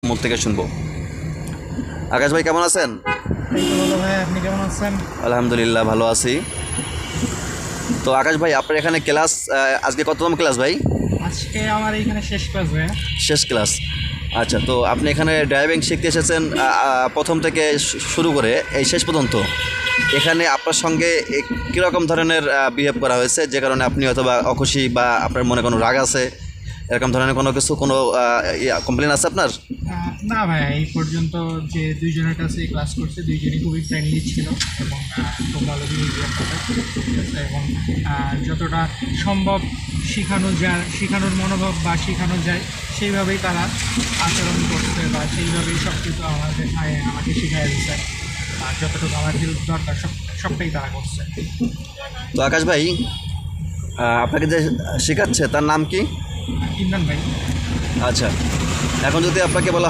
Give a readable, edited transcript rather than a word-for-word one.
মুখ থেকে শুনবো। আকাশ ভাই কেমন আছেন? ভাই, আপনি কেমন আছেন? আলহামদুলিল্লাহ ভালো আছি। তো আকাশ ভাই, আপনার এখানে ক্লাস আজকে কততম ক্লাস ভাই? আজকে আমার এইখানে শেষ ক্লাস ভাই। শেষ ক্লাস। আচ্ছা, তো আপনি এখানে ড্রাইভিং শিখতে এসেছেন প্রথম থেকে শুরু করে এই শেষ পর্যন্ত। এখানে আপনার সঙ্গে কীরকম ধরনের বিহেভ করা হয়েছে, যে কারণে আপনি হয়তোবা অখুশি বা আপনার মনে কোনো রাগ আছে, এরকম ধরনের কোনো কিছু, কোনো কমপ্লেন আছে আপনার? না ভাই, এই পর্যন্ত যে দুইজনের কাছে ক্লাস করছে দুইজনই খুবই ফ্রেন্ডলি ছিল এবং খুব ভালো বিহেভিয়ার করে, ঠিক আছে। এবং যতটা সম্ভব শেখানোর মনোভাব বা শেখানো যায় সেইভাবেই তারা আচরণ করছে বা সেইভাবেই সব কিছু আমাকে শেখাই দিচ্ছে। আর যতটুকু আমার দরকার সবটাই তারা করছে। তো আকাশ ভাই, আপনাকে যে শেখাচ্ছে তার নাম কি? ইমরান ভাই। আচ্ছা, এখন যদি আপনাকে বলা